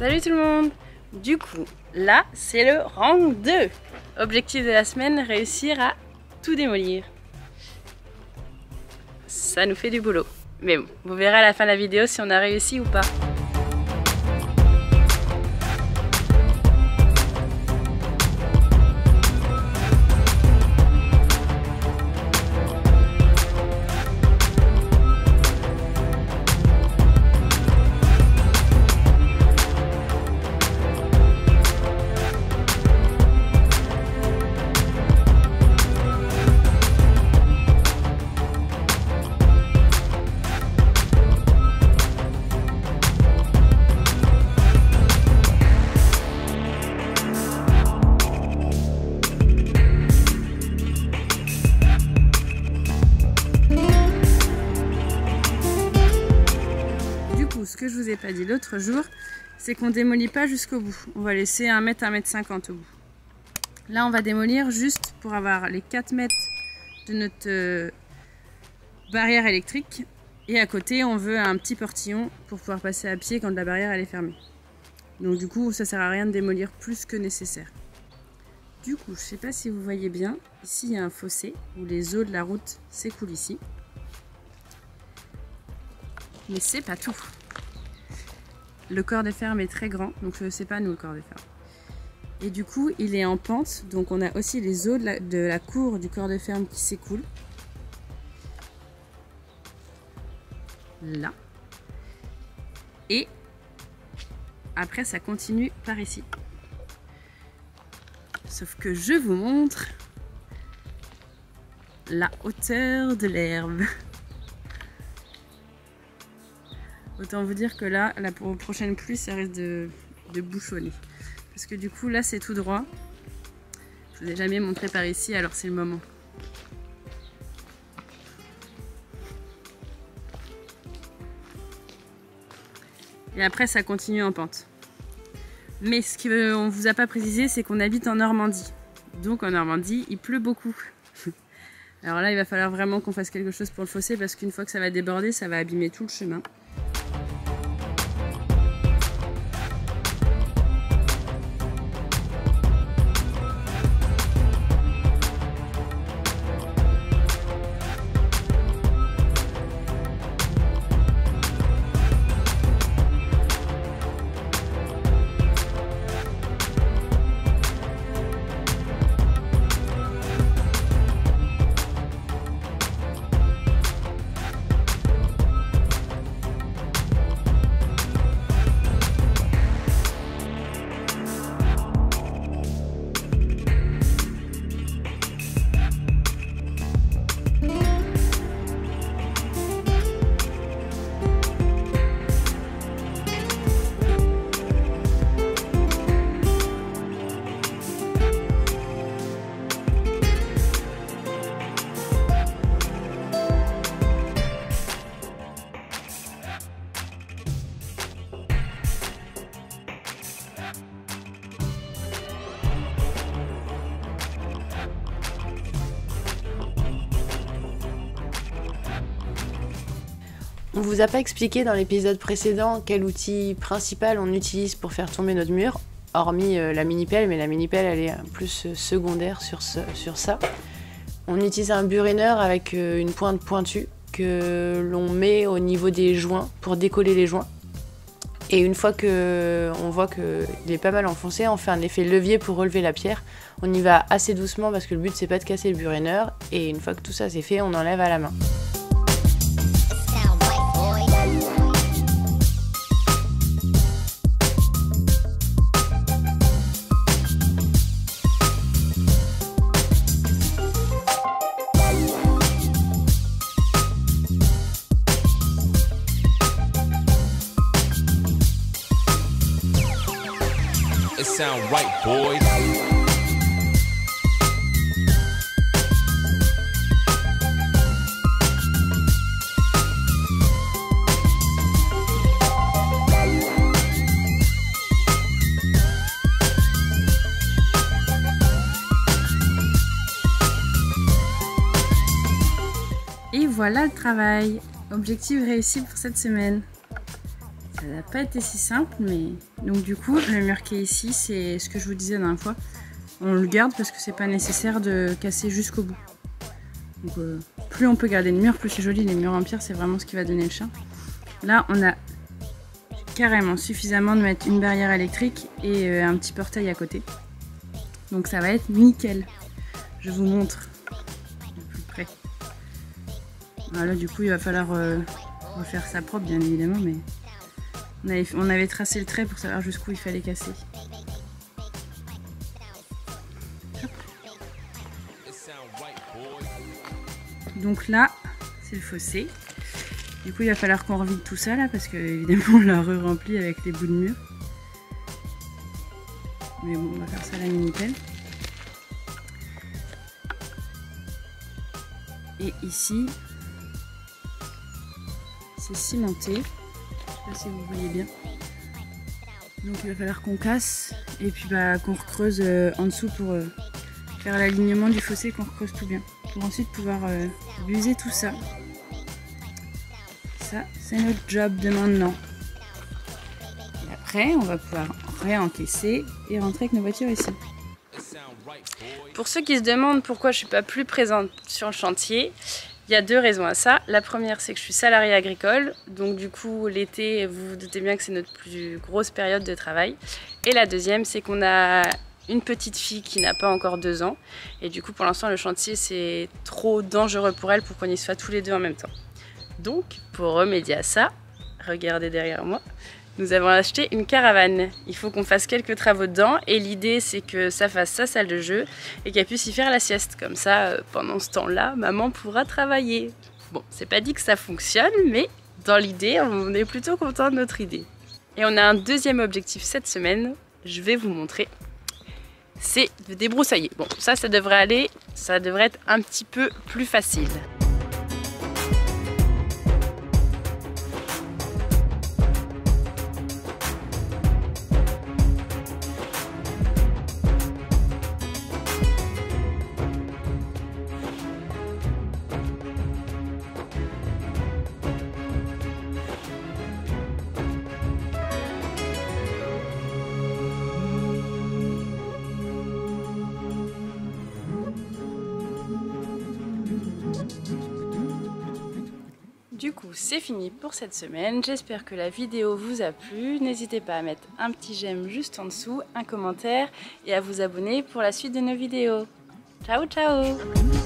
Salut tout le monde! Du coup, là, c'est le rang 2. Objectif de la semaine, réussir à tout démolir. Ça nous fait du boulot. Mais bon, vous verrez à la fin de la vidéo si on a réussi ou pas. Ce que je vous ai pas dit l'autre jour, c'est qu'on démolit pas jusqu'au bout. On va laisser 1 mètre, 1 mètre 50 au bout. Là, on va démolir juste pour avoir les 4 mètres de notre barrière électrique. Et à côté, on veut un petit portillon pour pouvoir passer à pied quand la barrière elle est fermée. Donc du coup, ça sert à rien de démolir plus que nécessaire. Du coup, je sais pas si vous voyez bien, ici il y a un fossé où les eaux de la route s'écoulent ici. Mais c'est pas tout. Le corps de ferme est très grand, donc c'est pas nous le corps de ferme. Et du coup, il est en pente, donc on a aussi les eaux de la cour du corps de ferme qui s'écoulent. Là. Et après, ça continue par ici. Sauf que je vous montre la hauteur de l'herbe. Autant vous dire que là, la prochaine pluie, ça risque de bouchonner. Parce que du coup, là, c'est tout droit. Je vous ai jamais montré par ici, alors c'est le moment. Et après, ça continue en pente. Mais ce qu'on ne vous a pas précisé, c'est qu'on habite en Normandie. Donc en Normandie, il pleut beaucoup. Alors là, il va falloir vraiment qu'on fasse quelque chose pour le fossé, parce qu'une fois que ça va déborder, ça va abîmer tout le chemin. On vous a pas expliqué dans l'épisode précédent quel outil principal on utilise pour faire tomber notre mur, hormis la mini-pelle, mais la mini-pelle elle est plus secondaire sur ça. On utilise un burineur avec une pointe pointue que l'on met au niveau des joints pour décoller les joints. Et une fois qu'on voit qu'il est pas mal enfoncé, on fait un effet levier pour relever la pierre. On y va assez doucement parce que le but c'est pas de casser le burineur. Et une fois que tout ça c'est fait, on enlève à la main. It sound right, boys. Et voilà le travail. Objectif réussi pour cette semaine. Ça n'a pas été si simple, mais... Donc du coup, le mur qui est ici, c'est ce que je vous disais la dernière fois. On le garde parce que c'est pas nécessaire de casser jusqu'au bout. Donc plus on peut garder le mur, plus c'est joli. Les murs en pierre, c'est vraiment ce qui va donner le charme. Là, on a carrément suffisamment de mettre une barrière électrique et un petit portail à côté. Donc ça va être nickel. Je vous montre de plus près. Voilà, du coup, il va falloir refaire ça propre, bien évidemment, mais on avait tracé le trait pour savoir jusqu'où il fallait casser. Donc là, c'est le fossé. Du coup, il va falloir qu'on revide tout ça là, parce que évidemment, on l'a re-rempli avec les bouts de mur. Mais bon, on va faire ça à la mini-pelle. Et ici, c'est cimenté. Je sais pas si vous voyez bien. Donc il va falloir qu'on casse et puis qu'on recreuse en dessous pour faire l'alignement du fossé, qu'on recreuse tout bien. Pour ensuite pouvoir buser tout ça. Ça, c'est notre job de maintenant. Et après, on va pouvoir réencaisser et rentrer avec nos voitures ici. Pour ceux qui se demandent pourquoi je ne suis pas plus présente sur le chantier, il y a 2 raisons à ça. La première, c'est que je suis salariée agricole, donc du coup l'été, vous vous doutez bien que c'est notre plus grosse période de travail. Et la deuxième, c'est qu'on a une petite fille qui n'a pas encore 2 ans, et du coup pour l'instant le chantier c'est trop dangereux pour elle pour qu'on y soit tous les 2 en même temps. Donc pour remédier à ça, regardez derrière moi, nous avons acheté une caravane. Il faut qu'on fasse quelques travaux dedans et l'idée c'est que ça fasse sa salle de jeu et qu'elle puisse y faire la sieste. Comme ça, pendant ce temps-là, maman pourra travailler. Bon, c'est pas dit que ça fonctionne, mais dans l'idée, on est plutôt content de notre idée. Et on a un deuxième objectif cette semaine, je vais vous montrer. C'est de débroussailler. Bon, ça devrait aller, ça devrait être un petit peu plus facile. Du coup, c'est fini pour cette semaine. J'espère que la vidéo vous a plu. N'hésitez pas à mettre un petit j'aime juste en dessous, un commentaire et à vous abonner pour la suite de nos vidéos. Ciao, ciao!